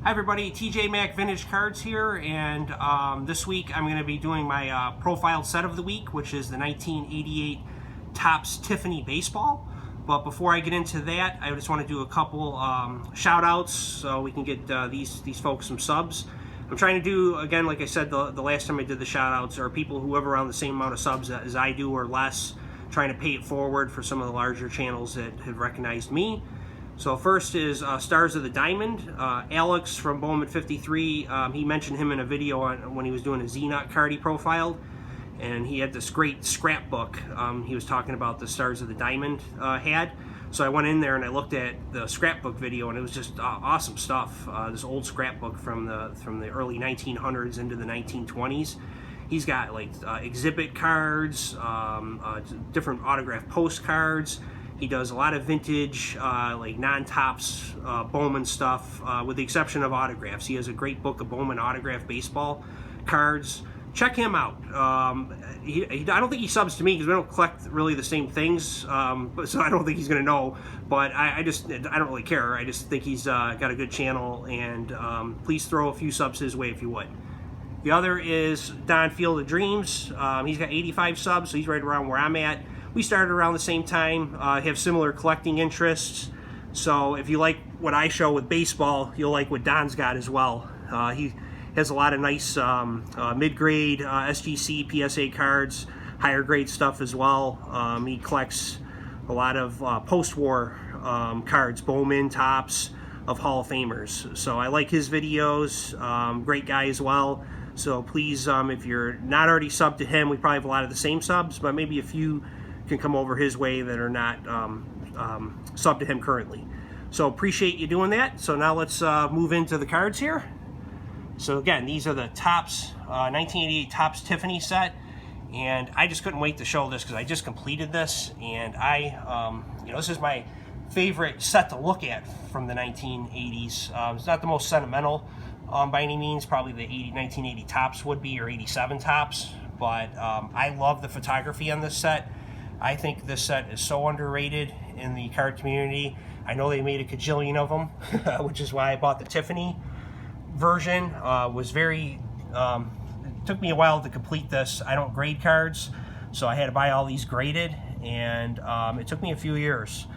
Hi everybody, TJ Mac Vintage Cards here, and this week I'm going to be doing my profiled set of the week, which is the 1988 Tops Tiffany Baseball. But before I get into that, I just want to do a couple shout outs so we can get these folks some subs. I'm trying to do, again, like I said the last time I did the shout outs, are people who have around the same amount of subs as I do or less, trying to pay it forward for some of the larger channels that have recognized me. So first is Stars of the Diamond. Alex from Bowman 53, he mentioned him in a video when he was doing a Z-Nut card he profiled, and he had this great scrapbook. He was talking about the Stars of the Diamond had. So I went in there and I looked at the scrapbook video, and it was just awesome stuff. This old scrapbook from the early 1900s into the 1920s. He's got like exhibit cards, different autograph postcards. He does a lot of vintage, like non-Tops Bowman stuff, with the exception of autographs. He has a great book of Bowman autograph baseball cards. Check him out. I don't think he subs to me because we don't collect really the same things, so I don't think he's going to know. But I don't really care. I just think he's got a good channel, and please throw a few subs his way if you would. The other is Don Field of Dreams. He's got 85 subs, so he's right around where I'm at. We started around the same time, have similar collecting interests, so if you like what I show with baseball, you'll like what Don's got as well. He has a lot of nice mid-grade SGC, PSA cards, higher grade stuff as well. He collects a lot of post-war cards, Bowman, Tops, of Hall of Famers. So I like his videos, great guy as well. So please, if you're not already subbed to him, we probably have a lot of the same subs, but maybe a few can come over his way that are not subbed to him currently. So appreciate you doing that. So now let's move into the cards here. So again, these are the Tops 1988 Tops Tiffany Set, and I just couldn't wait to show this because I just completed this, and this is my favorite set to look at from the 1980s. It's not the most sentimental by any means. Probably the 1980 Tops would be, or 87 Tops, but I love the photography on this set. I think this set is so underrated in the card community. I know they made a cajillion of them, which is why I bought the Tiffany version. It took me a while to complete this. I don't grade cards, so I had to buy all these graded, and it took me a few years.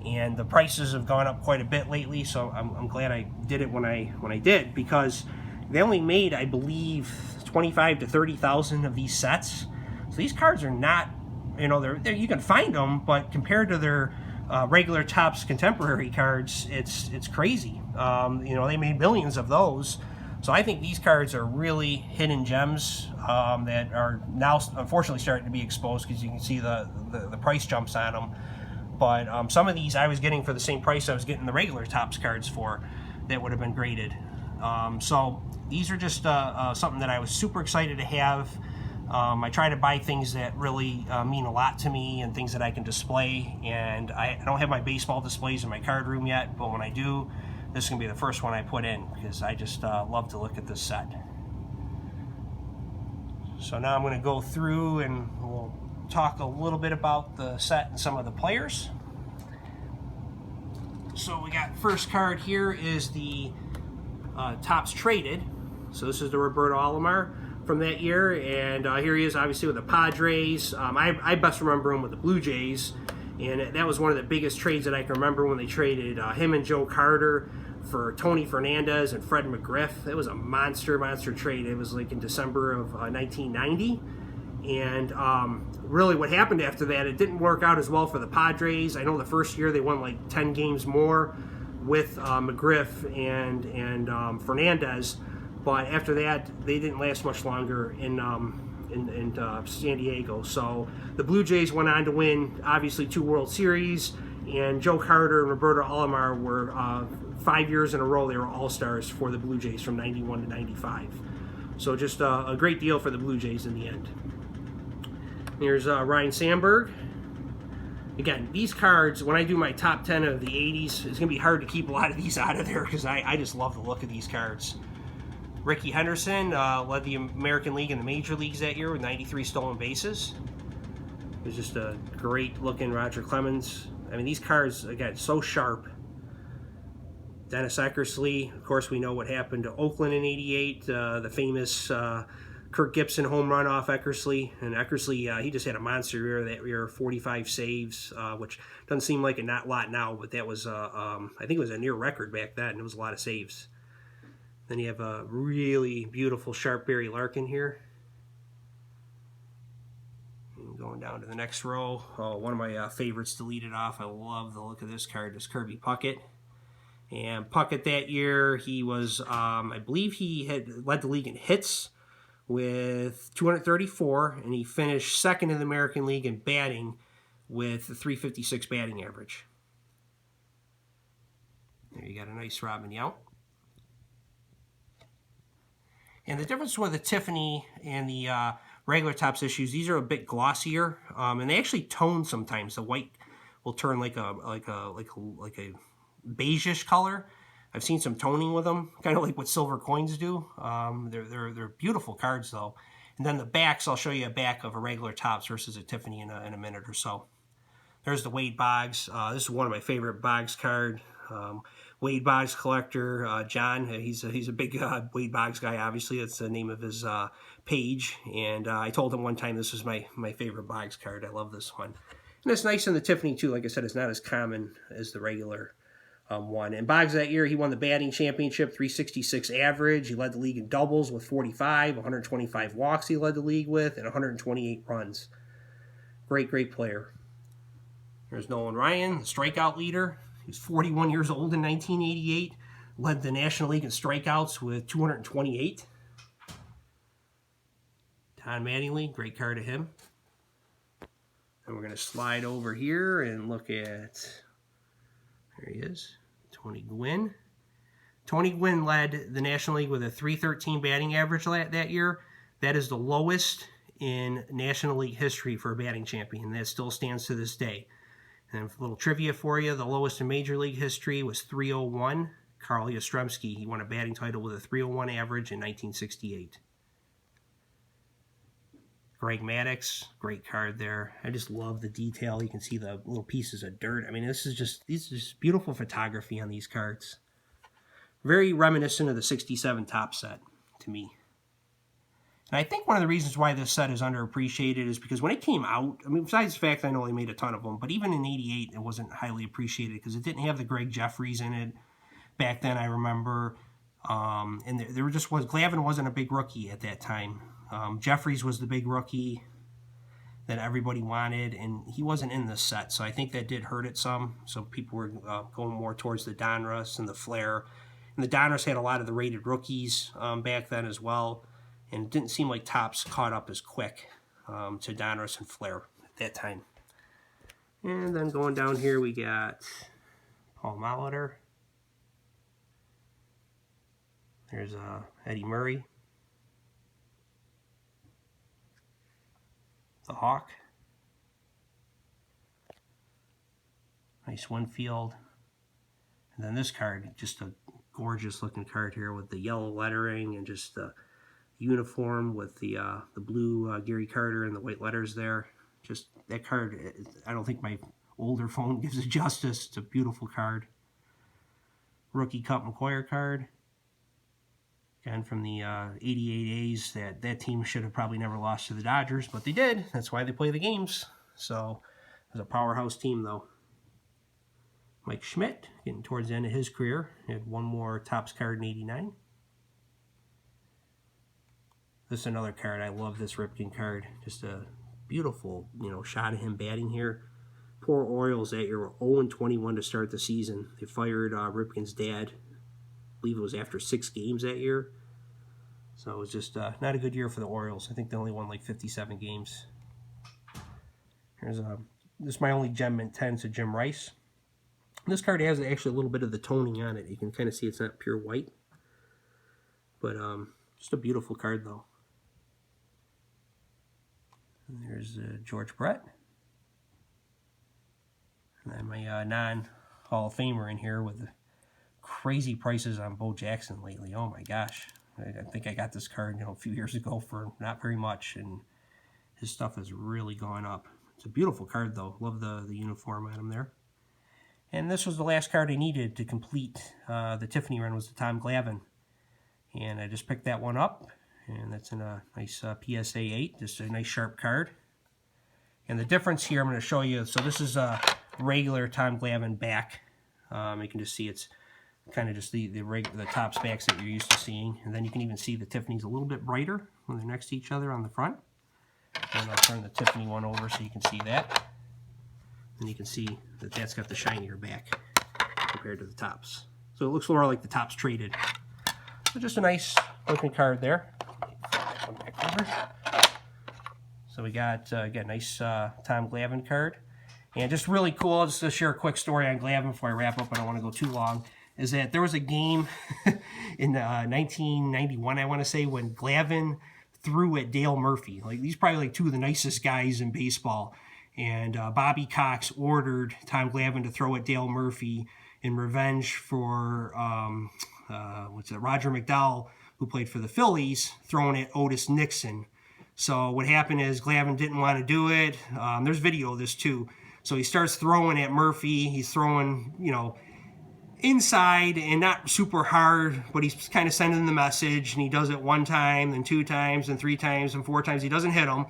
And the prices have gone up quite a bit lately, so I'm glad I did it when I did, because they only made, I believe, 25 to 30,000 of these sets. So these cards are not, they're you can find them, but compared to their regular Tops contemporary cards, it's crazy. They made millions of those. So I think these cards are really hidden gems that are now unfortunately starting to be exposed, because you can see the price jumps on them. But some of these I was getting for the same price I was getting the regular Tops cards for that would have been graded. So these are just something that I was super excited to have. I try to buy things that really mean a lot to me and things that I can display. And I don't have my baseball displays in my card room yet, but when I do, this is going to be the first one I put in, because I just love to look at this set. So now I'm going to go through and we'll talk a little bit about the set and some of the players. So we got first card here is the Tops Traded. So this is the Roberta Olimar from that year, and here he is obviously with the Padres. I best remember him with the Blue Jays, and that was one of the biggest trades that I can remember, when they traded him and Joe Carter for Tony Fernandez and Fred McGriff. It was a monster trade. It was like in December of 1990. And really what happened after that, it didn't work out as well for the Padres. I know the first year they won like 10 games more with McGriff and Fernandez, but after that they didn't last much longer in San Diego. So the Blue Jays went on to win, obviously, 2 World Series, and Joe Carter and Roberta Olimar were 5 years in a row they were all-stars for the Blue Jays from 91 to 95. So just a great deal for the Blue Jays in the end. Here's Ryan Samberg. Again, these cards, when I do my top 10 of the 80s, it's going to be hard to keep a lot of these out of there, because I just love the look of these cards. Rickey Henderson led the American League and the Major Leagues that year with 93 stolen bases. It was just a great looking Roger Clemens. I mean, these cards, again, so sharp. Dennis Eckersley. Of course, we know what happened to Oakland in '88, the famous Kirk Gibson home run off Eckersley. And Eckersley, he just had a monster year that year, 45 saves, which doesn't seem like a lot now, but that was, I think it was a near record back then. It was a lot of saves. Then you have a really beautiful sharp Barry Larkin here. And going down to the next row, one of my favorites to lead it off. I love the look of this card, is Kirby Puckett. And Puckett that year, he was, I believe he had led the league in hits with 234, and he finished second in the American League in batting with a 356 batting average. There you got a nice Robin Yount. And the difference with the Tiffany and the regular Tops issues, these are a bit glossier, and they actually tone sometimes. The white will turn like a beigeish color. I've seen some toning with them, kind of like what silver coins do. They're beautiful cards though. And then the backs, I'll show you a back of a regular Tops versus a Tiffany in a minute or so. There's the Wade Boggs. This is one of my favorite Boggs card. Wade Boggs collector, John. He's a big Wade Boggs guy. Obviously, that's the name of his page. And I told him one time this was my favorite Boggs card. I love this one. And it's nice in the Tiffany too. Like I said, it's not as common as the regular one. And Boggs that year, he won the batting championship, 366 average. He led the league in doubles with 45, 125 walks he led the league with, and 128 runs. Great player. There's Nolan Ryan, the strikeout leader. He was 41 years old in 1988. Led the National League in strikeouts with 228. Don Mattingly, great card of him. And we're going to slide over here and look at, there he is, Tony Gwynn. Tony Gwynn led the National League with a 313 batting average that year. That is the lowest in National League history for a batting champion. That still stands to this day. And a little trivia for you, the lowest in Major League history was 301. Carl Yastrzemski, he won a batting title with a 301 average in 1968. Greg Maddux, great card there. I just love the detail. You can see the little pieces of dirt. I mean, these is just beautiful photography on these cards. Very reminiscent of the 67 Tops set to me. And I think one of the reasons why this set is underappreciated is because when it came out, I mean, besides the fact I know they made a ton of them, but even in '88, it wasn't highly appreciated because it didn't have the Greg Jeffries in it. Back then, I remember, and there just was, Glavin wasn't a big rookie at that time. Jeffries was the big rookie that everybody wanted, and he wasn't in this set, so I think that did hurt it some. So people were going more towards the Donruss and the Flair. And the Donruss had a lot of the rated rookies back then as well. And it didn't seem like Tops caught up as quick to Donruss and Flair at that time. And then going down here, we got Paul Molitor. There's Eddie Murray. The Hawk. Nice Winfield. And then this card, just a gorgeous looking card here with the yellow lettering and just the uniform with the blue Gary Carter and the white letters there. Just that card, I don't think my older phone gives it justice. It's a beautiful card. Rookie Cup McCoy card. Again, from the 88 A's, that team should have probably never lost to the Dodgers, but they did. That's why they play the games. So, it was a powerhouse team, though. Mike Schmidt, getting towards the end of his career. He had one more Tops card in '89. This is another card. I love this Ripken card. Just a beautiful, shot of him batting here. Poor Orioles that year were 0-21 to start the season. They fired Ripken's dad. I believe it was after 6 games that year. So it was just not a good year for the Orioles. I think they only won like 57 games. This is my only Gem Mint 10 to Jim Rice. This card has actually a little bit of the toning on it. You can kind of see it's not pure white. But just a beautiful card though. And there's George Brett. And then my non-Hall of Famer in here with the crazy prices on Bo Jackson lately. Oh my gosh. I think I got this card a few years ago for not very much, and his stuff has really gone up. It's a beautiful card though. Love the uniform on him there. And this was the last card I needed to complete the Tiffany run, was the Tom Glavin. And I just picked that one up, and that's in a nice PSA 8, just a nice sharp card. And the difference here I'm going to show you, so this is a regular Tom Glavin back. You can just see it's kind of just the Tops backs that you're used to seeing. And then you can even see the Tiffany's a little bit brighter when they're next to each other on the front. And I'll turn the Tiffany one over so you can see that. And you can see that that's got the shinier back compared to the Tops. So it looks more like the Tops traded. So just a nice looking card there. Come back over. So we got again, nice Tom Glavin card. And just really cool, just to share a quick story on Glavin before I wrap up, I don't want to go too long, is that there was a game in 1991, I want to say, when Glavin threw at Dale Murphy. Like, these probably like two of the nicest guys in baseball. And Bobby Cox ordered Tom Glavin to throw at Dale Murphy in revenge for Roger McDowell, who played for the Phillies, throwing at Otis Nixon. So what happened is Glavin didn't want to do it. There's video of this too. So he starts throwing at Murphy. He's throwing, you know, inside and not super hard, but he's kind of sending the message. And he does it one time, then 2 times, then 3 times, and 4 times. He doesn't hit him.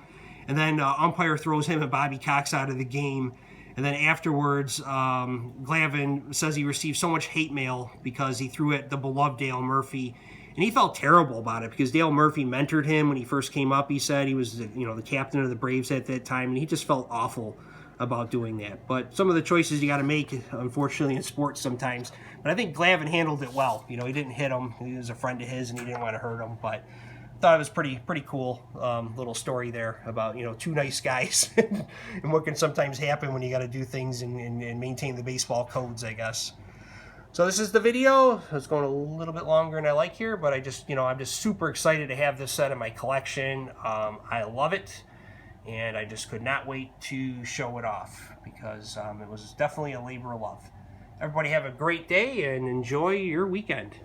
And then umpire throws him and Bobby Cox out of the game. And then afterwards, Glavin says he received so much hate mail because he threw at the beloved Dale Murphy. And he felt terrible about it because Dale Murphy mentored him when he first came up. He said he was, you know, the captain of the Braves at that time, and he just felt awful about doing that. But some of the choices you got to make, unfortunately, in sports sometimes. But I think Glavin handled it well. You know, he didn't hit him. He was a friend of his, and he didn't want to hurt him. But I thought it was pretty cool little story there about, you know, 2 nice guys and what can sometimes happen when you got to do things and maintain the baseball codes, I guess. So this is the video. It's going a little bit longer than I like here, but I just, you know, I'm just super excited to have this set in my collection. I love it, and I just could not wait to show it off because it was definitely a labor of love. Everybody have a great day and enjoy your weekend.